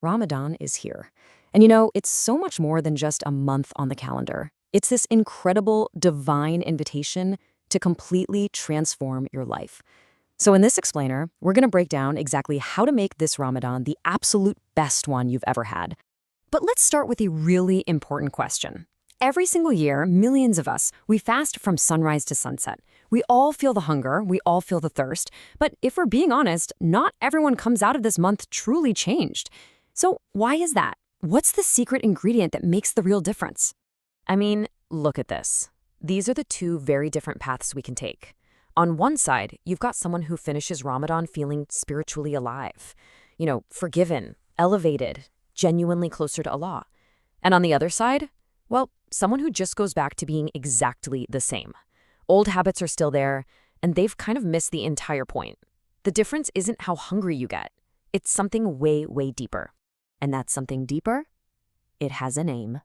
Ramadan is here. And you know, it's so much more than just a month on the calendar. It's this incredible divine invitation to completely transform your life. So in this explainer, we're going to break down exactly how to make this Ramadan the absolute best one you've ever had. But let's start with a really important question. Every single year, millions of us, we fast from sunrise to sunset. We all feel the hunger, we all feel the thirst, but if we're being honest, not everyone comes out of this month truly changed. So why is that? What's the secret ingredient that makes the real difference? I mean, look at this. These are the two very different paths we can take. On one side, you've got someone who finishes Ramadan feeling spiritually alive, forgiven, elevated, genuinely closer to Allah. And on the other side, well, someone who just goes back to being exactly the same. Old habits are still there, and they've kind of missed the entire point. The difference isn't how hungry you get. It's something way, way deeper. And that something deeper? It has a name.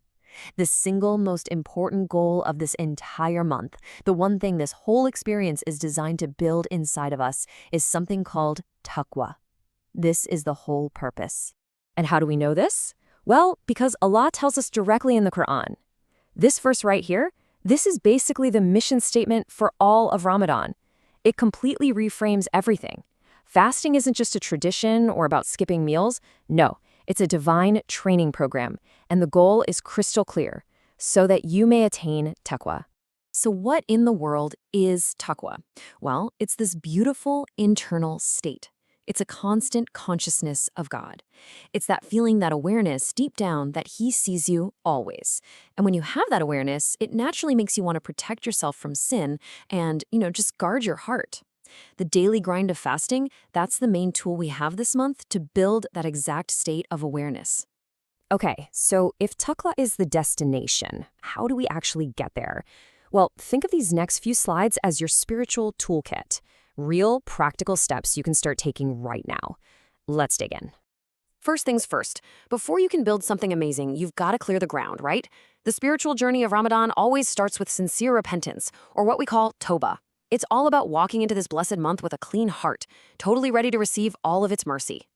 The single most important goal of this entire month, the one thing this whole experience is designed to build inside of us, is something called Taqwa. This is the whole purpose. And how do we know this? Well, because Allah tells us directly in the Qur'an. This verse right here, this is basically the mission statement for all of Ramadan. It completely reframes everything. Fasting isn't just a tradition or about skipping meals. No, it's a divine training program, and the goal is crystal clear, so that you may attain taqwa. So what in the world is taqwa? Well, it's this beautiful internal state. It's a constant consciousness of God. It's that feeling, that awareness deep down that He sees you always. And when you have that awareness, it naturally makes you want to protect yourself from sin and, just guard your heart. The daily grind of fasting, that's the main tool we have this month to build that exact state of awareness. Okay, so if taqwa is the destination, how do we actually get there? Well, think of these next few slides as your spiritual toolkit. Real, practical steps you can start taking right now. Let's dig in. First things first, before you can build something amazing, you've got to clear the ground, right? The spiritual journey of Ramadan always starts with sincere repentance, or what we call tawbah. It's all about walking into this blessed month with a clean heart, totally ready to receive all of its mercy.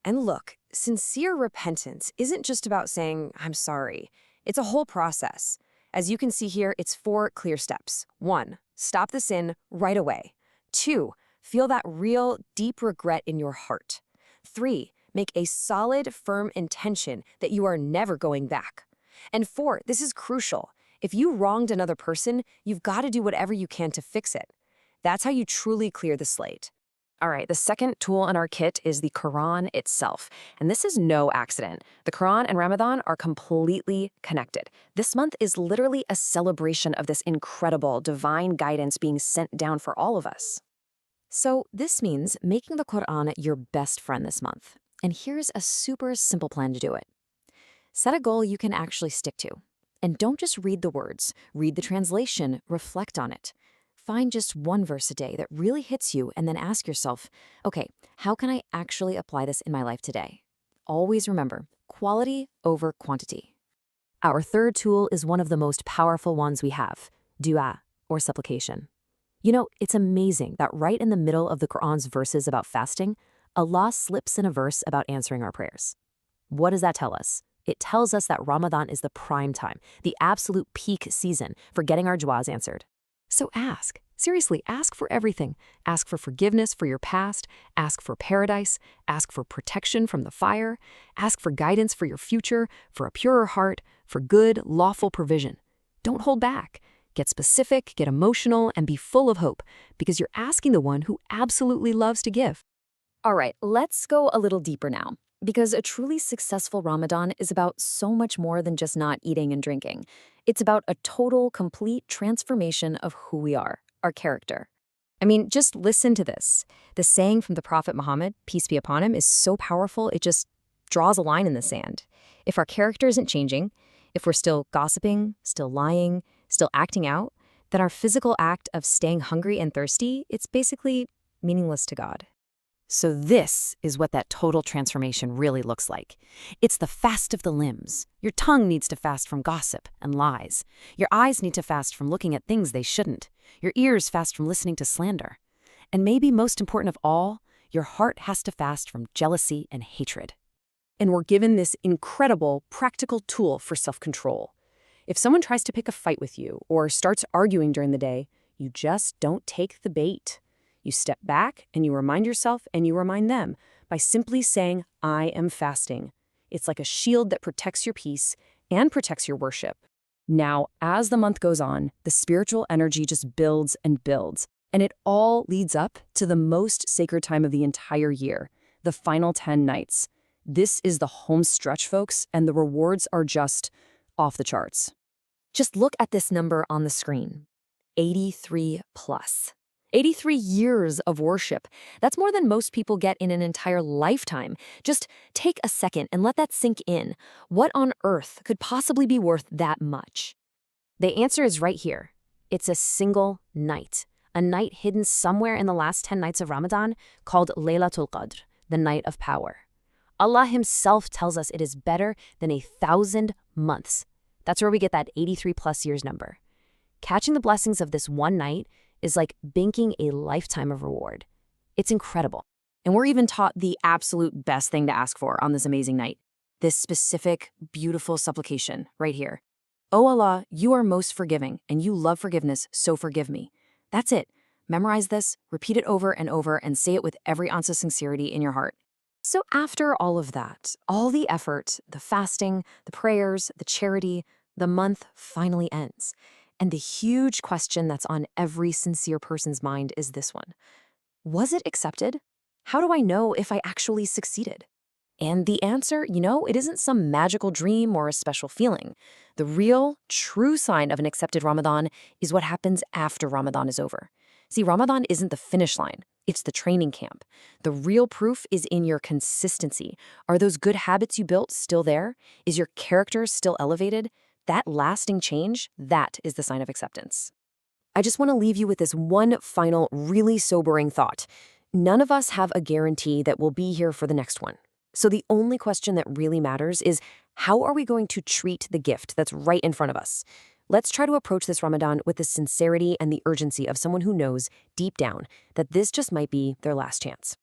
And look, sincere repentance isn't just about saying, I'm sorry. It's a whole process. As you can see here, it's 4 clear steps. 1, stop the sin right away. 2, feel that real, deep regret in your heart. 3, make a solid, firm intention that you are never going back. And 4, this is crucial. If you wronged another person, you've got to do whatever you can to fix it. That's how you truly clear the slate. All right, the second tool in our kit is the Qur'an itself. And this is no accident. The Qur'an and Ramadan are completely connected. This month is literally a celebration of this incredible divine guidance being sent down for all of us. So this means making the Qur'an your best friend this month. And here's a super simple plan to do it. Set a goal you can actually stick to. And don't just read the words, read the translation, reflect on it. Find just one verse a day that really hits you and then ask yourself, okay, how can I actually apply this in my life today? Always remember, quality over quantity. Our third tool is one of the most powerful ones we have, dua, or supplication. It's amazing that right in the middle of the Qur'an's verses about fasting, Allah slips in a verse about answering our prayers. What does that tell us? It tells us that Ramadan is the prime time, the absolute peak season for getting our du'as answered. So ask. Seriously, ask for everything. Ask for forgiveness for your past. Ask for paradise. Ask for protection from the fire. Ask for guidance for your future, for a purer heart, for good, lawful provision. Don't hold back. Get specific, get emotional, and be full of hope, because you're asking the one who absolutely loves to give. All right, let's go a little deeper now. Because a truly successful Ramadan is about so much more than just not eating and drinking. It's about a total, complete transformation of who we are, our character. I mean, just listen to this. The saying from the Prophet Muhammad, peace be upon him, is so powerful, it just draws a line in the sand. If our character isn't changing, if we're still gossiping, still lying, still acting out, then our physical act of staying hungry and thirsty, it's basically meaningless to God. So this is what that total transformation really looks like. It's the fast of the limbs. Your tongue needs to fast from gossip and lies. Your eyes need to fast from looking at things they shouldn't. Your ears fast from listening to slander. And maybe most important of all, your heart has to fast from jealousy and hatred. And we're given this incredible, practical tool for self-control. If someone tries to pick a fight with you or starts arguing during the day, you just don't take the bait. You step back and you remind yourself and you remind them by simply saying, I am fasting. It's like a shield that protects your peace and protects your worship. Now, as the month goes on, the spiritual energy just builds and builds, and it all leads up to the most sacred time of the entire year, the final 10 nights. This is the home stretch, folks, and the rewards are just off the charts. Just look at this number on the screen. 83 plus. 83 years of worship. That's more than most people get in an entire lifetime. Just take a second and let that sink in. What on earth could possibly be worth that much? The answer is right here. It's a single night. A night hidden somewhere in the last 10 nights of Ramadan called Laylatul Qadr, the night of power. Allah himself tells us it is better than 1,000 months. That's where we get that 83 plus years number. Catching the blessings of this one night is like banking a lifetime of reward. It's incredible. And we're even taught the absolute best thing to ask for on this amazing night. This specific, beautiful supplication right here. Oh Allah, you are most forgiving, and you love forgiveness, so forgive me. That's it. Memorize this, repeat it over, and say it with every ounce of sincerity in your heart. So after all of that, all the effort, the fasting, the prayers, the charity, the month finally ends. And the huge question that's on every sincere person's mind is this one. Was it accepted? How do I know if I actually succeeded? And the answer, it isn't some magical dream or a special feeling. The real, true sign of an accepted Ramadan is what happens after Ramadan is over. See, Ramadan isn't the finish line. It's the training camp. The real proof is in your consistency. Are those good habits you built still there? Is your character still elevated? That lasting change, that is the sign of acceptance. I just want to leave you with this one final, really sobering thought. None of us have a guarantee that we'll be here for the next one. So the only question that really matters is, how are we going to treat the gift that's right in front of us? Let's try to approach this Ramadan with the sincerity and the urgency of someone who knows deep down that this just might be their last chance.